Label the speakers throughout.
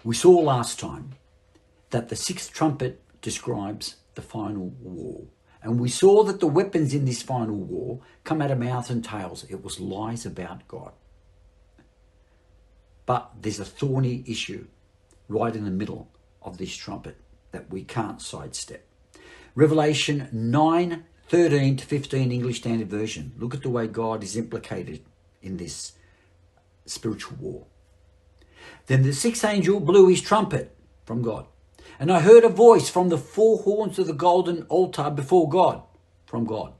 Speaker 1: We saw last time that the sixth trumpet describes the final war. And we saw that the weapons in this final war come out of mouths and tails. It was lies about God. But there's a thorny issue right in the middle of this trumpet that we can't sidestep. Revelation 9:13 to 15 English Standard Version. Look at the way God is implicated in this spiritual war. Then the sixth angel blew his trumpet from God. And I heard a voice from the four horns of the golden altar before God, from God,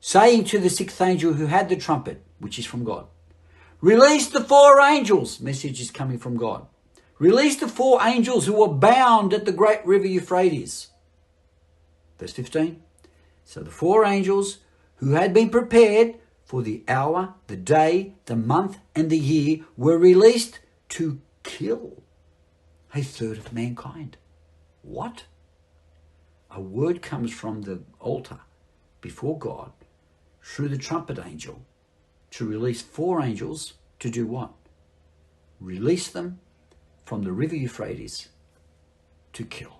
Speaker 1: saying to the sixth angel who had the trumpet, which is from God, release the four angels. Message is coming from God. Release the four angels who were bound at the great river Euphrates. Verse 15. So the four angels who had been prepared for the hour, the day, the month, and the year were released to kill a third of mankind. What? A word comes from the altar before God through the trumpet angel to release four angels to do what? Release them from the river Euphrates to kill.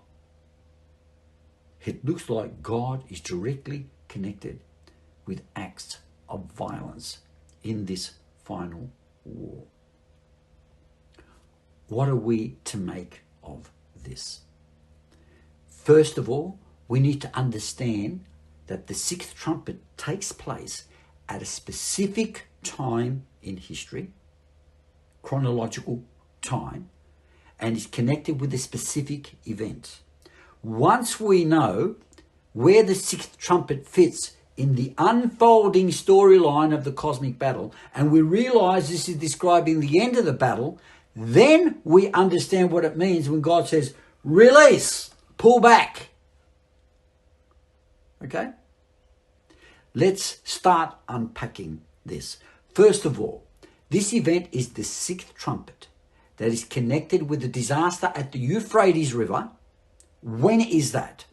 Speaker 1: It looks like God is directly connected with acts of violence in this final war. What are we to make of this? First of all, we need to understand that the sixth trumpet takes place at a specific time in history, chronological time, and is connected with a specific event. Once we know where the sixth trumpet fits in the unfolding storyline of the cosmic battle, and we realize this is describing the end of the battle, then we understand what it means when God says, release, pull back. Okay? Let's start unpacking this. First of all, this event is the sixth trumpet that is connected with the disaster at the Euphrates River. When is that?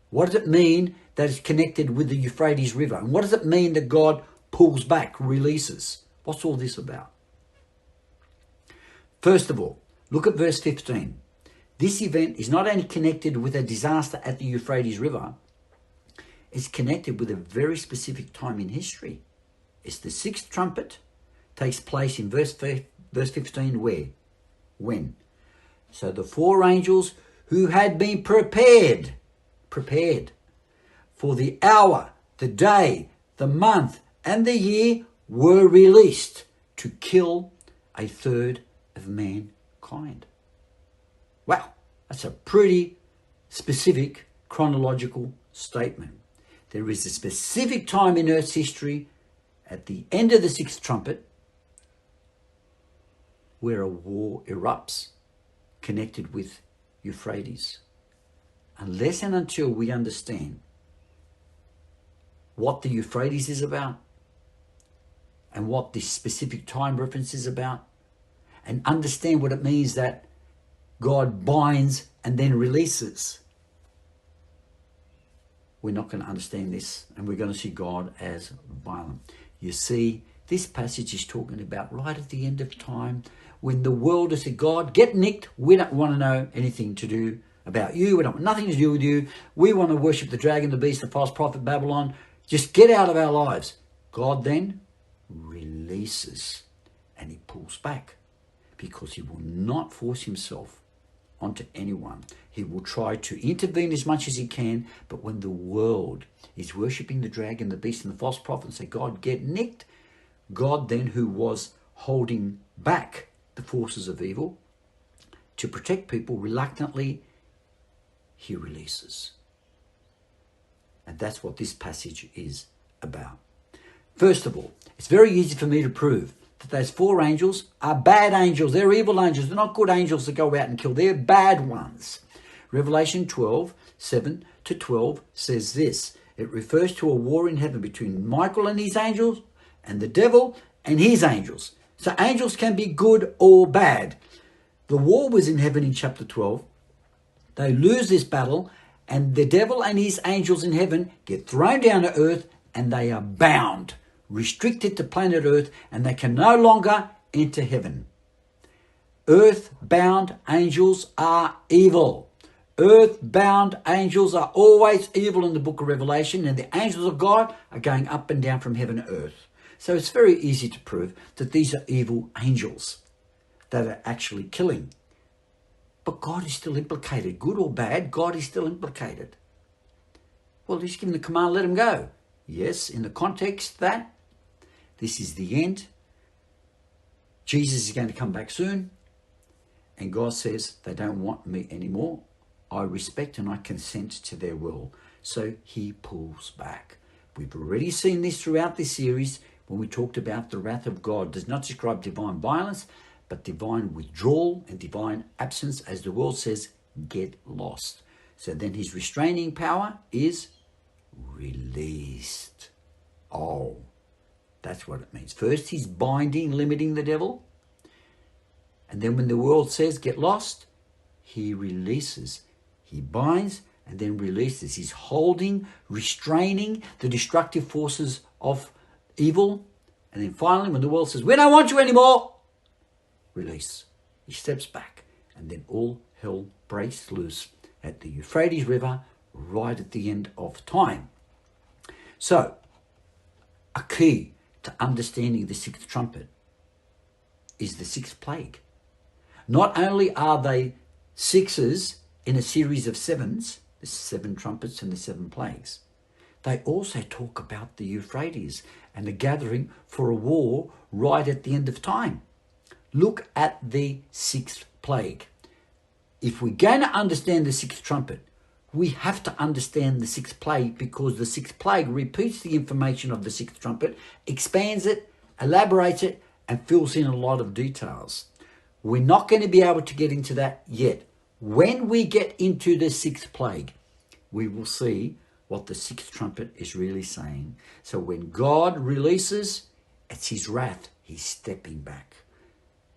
Speaker 1: What does it mean that it's connected with the Euphrates River? And what does it mean that God pulls back, releases? What's all this about? First of all, look at verse 15. This event is not only connected with a disaster at the Euphrates River, it's connected with a very specific time in history. It's the sixth trumpet, takes place in verse 15, where? When? So the four angels who had been prepared for the hour, the day, the month, and the year were released to kill a third of mankind. Wow, that's a pretty specific chronological statement. There is a specific time in Earth's history at the end of the sixth trumpet where a war erupts connected with Euphrates. Unless and until we understand what the Euphrates is about and what this specific time reference is about, and understand what it means that God binds and then releases, we're not going to understand this, and we're going to see God as violent. You see, this passage is talking about right at the end of time when the world has said, God, get nicked. We don't want to know anything to do about you. We don't want nothing to do with you. We want to worship the dragon, the beast, the false prophet, Babylon. Just get out of our lives. God then releases and he pulls back because he will not force himself onto anyone. He will try to intervene as much as he can, but when the world is worshipping the dragon, the beast, and the false prophet and say, God, get nicked, God then, who was holding back the forces of evil to protect people reluctantly, he releases. And that's what this passage is about. First of all, it's very easy for me to prove that those four angels are bad angels. They're evil angels. They're not good angels that go out and kill. They're bad ones. Revelation 12, 7 to 12 says this. It refers to a war in heaven between Michael and his angels and the devil and his angels. So angels can be good or bad. The war was in heaven in chapter 12. They lose this battle and the devil and his angels in heaven get thrown down to earth and they are bound, restricted to planet Earth, and they can no longer enter heaven. Earth-bound angels are evil. Earth-bound angels are always evil in the book of Revelation, and the angels of God are going up and down from heaven to earth. So it's very easy to prove that these are evil angels that are actually killing. But God is still implicated. Good or bad, God is still implicated. Well, he's given the command, let him go. Yes, in the context that this is the end. Jesus is going to come back soon. And God says, they don't want me anymore. I respect and I consent to their will. So he pulls back. We've already seen this throughout this series when we talked about the wrath of God does not describe divine violence, but divine withdrawal and divine absence, as the world says, get lost. So then his restraining power is released. Oh, that's what it means. First, he's binding, limiting the devil. And then when the world says get lost, he releases. He binds and then releases. He's holding, restraining the destructive forces of evil. And then finally, when the world says, we don't want you anymore, release. He steps back, and then all hell breaks loose at the Euphrates River right at the end of time. So, a key to understanding the sixth trumpet is the sixth plague. Not only are they sixes in a series of sevens, the seven trumpets and the seven plagues, they also talk about the Euphrates and the gathering for a war right at the end of time. Look at the sixth plague. If we're going to understand the sixth trumpet, we have to understand the sixth plague, because the sixth plague repeats the information of the sixth trumpet, expands it, elaborates it, and fills in a lot of details. We're not going to be able to get into that yet. When we get into the sixth plague, we will see what the sixth trumpet is really saying. So when God releases, it's his wrath. He's stepping back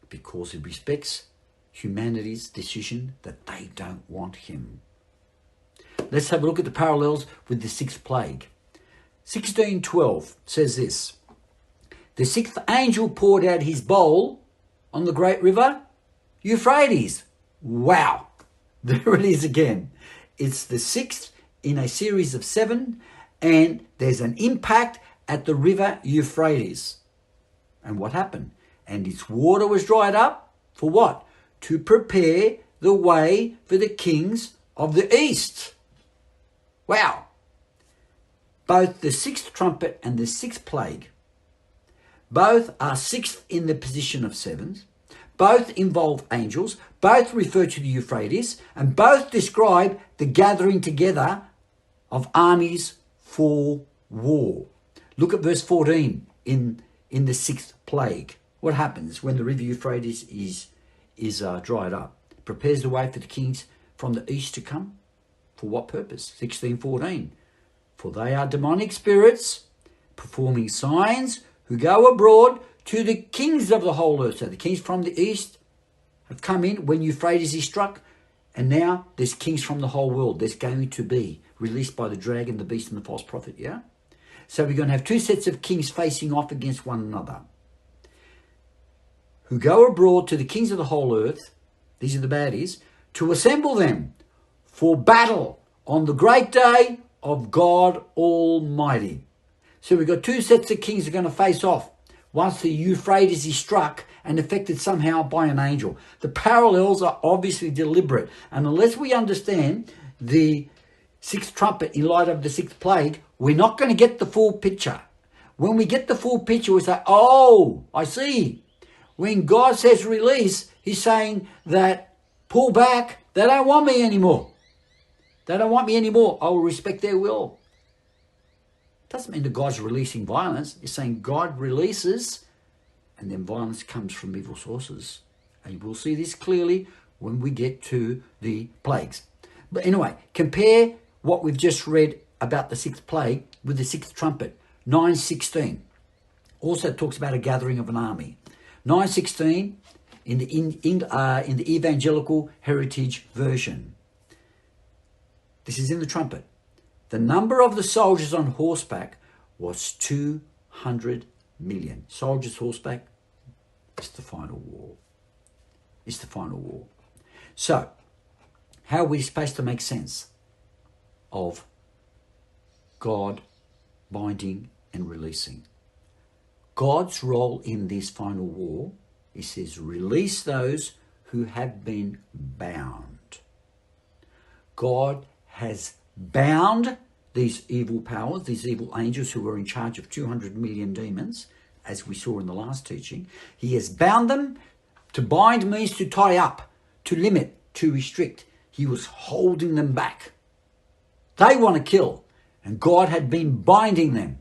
Speaker 1: because he respects humanity's decision that they don't want him. Let's have a look at the parallels with the sixth plague. 16:12 says this: the sixth angel poured out his bowl on the great river Euphrates. Wow, there it is again. It's the sixth in a series of seven, and there's an impact at the river Euphrates. And what happened? And its water was dried up for what? To prepare the way for the kings of the east. Wow. Both the sixth trumpet and the sixth plague, both are sixth in the position of sevens, both involve angels, both refer to the Euphrates, and both describe the gathering together of armies for war. Look at verse 14 in the sixth plague. What happens when the river Euphrates is dried up? It prepares the way for the kings from the east to come. For what purpose? 16:14. For they are demonic spirits performing signs who go abroad to the kings of the whole earth. So the kings from the east have come in when Euphrates is struck, and now there's kings from the whole world. There's going to be released by the dragon, the beast, and the false prophet, yeah? So we're going to have two sets of kings facing off against one another, who go abroad to the kings of the whole earth, these are the baddies, to assemble them for battle on the great day of God Almighty. So we've got two sets of kings that are going to face off once the Euphrates is struck and affected somehow by an angel. The parallels are obviously deliberate, and unless we understand the sixth trumpet in light of the sixth plague, we're not going to get the full picture. When we get the full picture, we say, oh, I see. When God says release, he's saying that pull back, they don't want me anymore. They don't want me anymore. I will respect their will. Doesn't mean that God's releasing violence. It's saying God releases, and then violence comes from evil sources. And we'll see this clearly when we get to the plagues. But anyway, compare what we've just read about the sixth plague with the sixth trumpet. 9:16 also talks about a gathering of an army. 9:16 in the Evangelical Heritage Version. This is in the trumpet. The number of the soldiers on horseback was 200 million. Soldiers horseback, it's the final war. is the final war. So, how are we supposed to make sense of God binding and releasing? God's role in this final war, he says, release those who have been bound. God has bound these evil powers, these evil angels who were in charge of 200 million demons, as we saw in the last teaching. He has bound them. To bind means to tie up, to limit, to restrict. He was holding them back. They want to kill, and God had been binding them.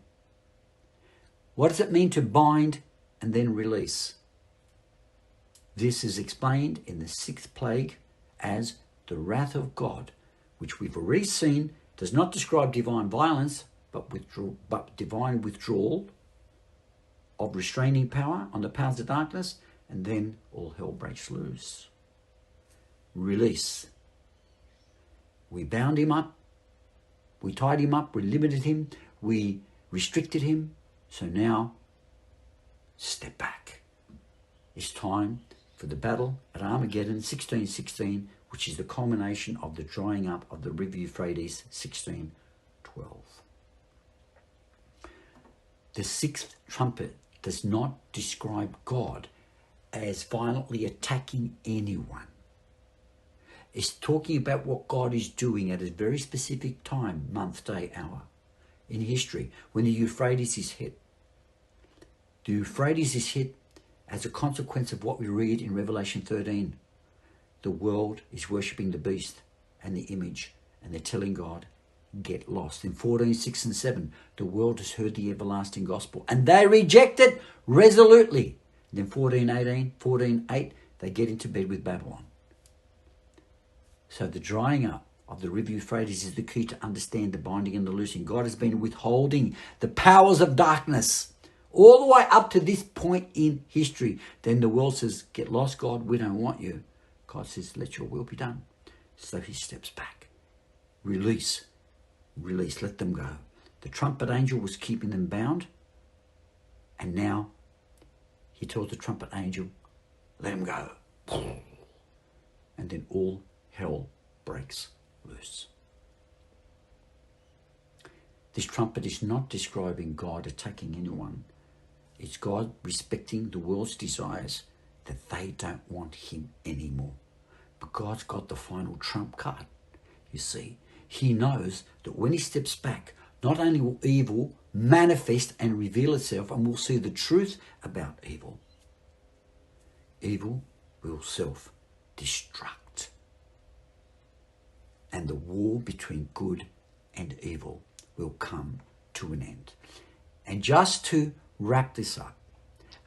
Speaker 1: What does it mean to bind and then release? This is explained in the 6th plague as the wrath of God, which we've already seen does not describe divine violence, but divine withdrawal of restraining power on the powers of darkness, and then all hell breaks loose. Release. We bound him up, we tied him up, we limited him, we restricted him. So now, step back. It's time for the battle at Armageddon 1616, which is the culmination of the drying up of the river Euphrates 1612. The 6th trumpet does not describe God as violently attacking anyone. It's talking about what God is doing at a very specific time, month, day, hour in history when the Euphrates is hit. The Euphrates is hit as a consequence of what we read in Revelation 13. The world is worshipping the beast and the image, and they're telling God, get lost. In 14:6 and 7, the world has heard the everlasting gospel, and they reject it resolutely. And then 14:18, 14:8, they get into bed with Babylon. So the drying up of the river Euphrates is the key to understand the binding and the loosing. God has been withholding the powers of darkness all the way up to this point in history. Then the world says, get lost, God, we don't want you. God says, let your will be done. So he steps back. Release, let them go. The trumpet angel was keeping them bound, and now he tells the trumpet angel, let him go. And then all hell breaks loose. This trumpet is not describing God attacking anyone. It's God respecting the world's desires that they don't want him anymore. But God's got the final trump card. You see, he knows that when he steps back, not only will evil manifest and reveal itself, and we'll see the truth about evil, evil will self-destruct. And the war between good and evil will come to an end. And just to wrap this up,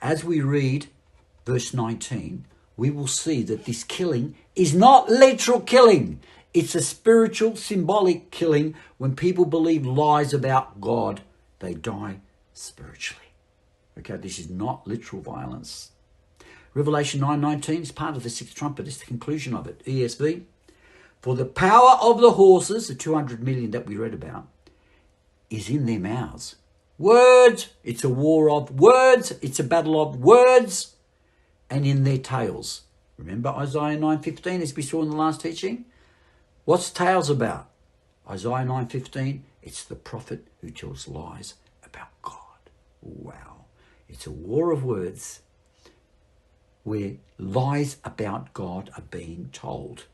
Speaker 1: as we read verse 19, we will see that this killing is not literal killing. It's a spiritual, symbolic killing. When people believe lies about God, they die spiritually. Okay, this is not literal violence. Revelation 9:19 is part of the 6th trumpet. It's the conclusion of it. ESV. For the power of the horses, the 200 million that we read about, is in their mouths. Words. It's a war of words. It's a battle of words. And in their tails. Remember Isaiah 9:15 as we saw in the last teaching? What's tails about? Isaiah 9:15, it's the prophet who tells lies about God. Wow. It's a war of words where lies about God are being told.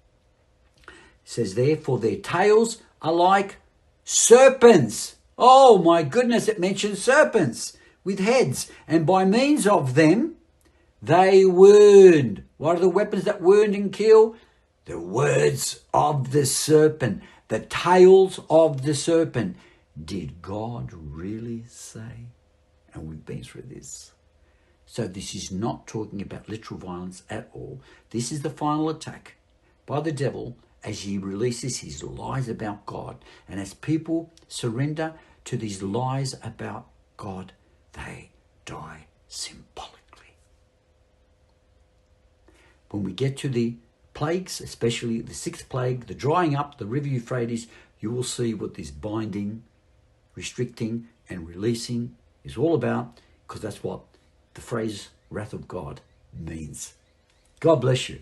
Speaker 1: It says, therefore their tails are like serpents. Oh my goodness, it mentions serpents with heads. And by means of them, they wound. What are the weapons that wound and kill? The words of the serpent, the tails of the serpent. Did God really say? And we've been through this. So this is not talking about literal violence at all. This is the final attack by the devil as he releases his lies about God. And as people surrender to these lies about God, they die symbolically. When we get to the plagues, especially the 6th plague, the drying up, the river Euphrates, you will see what this binding, restricting, and releasing is all about, because that's what the phrase wrath of God means. God bless you.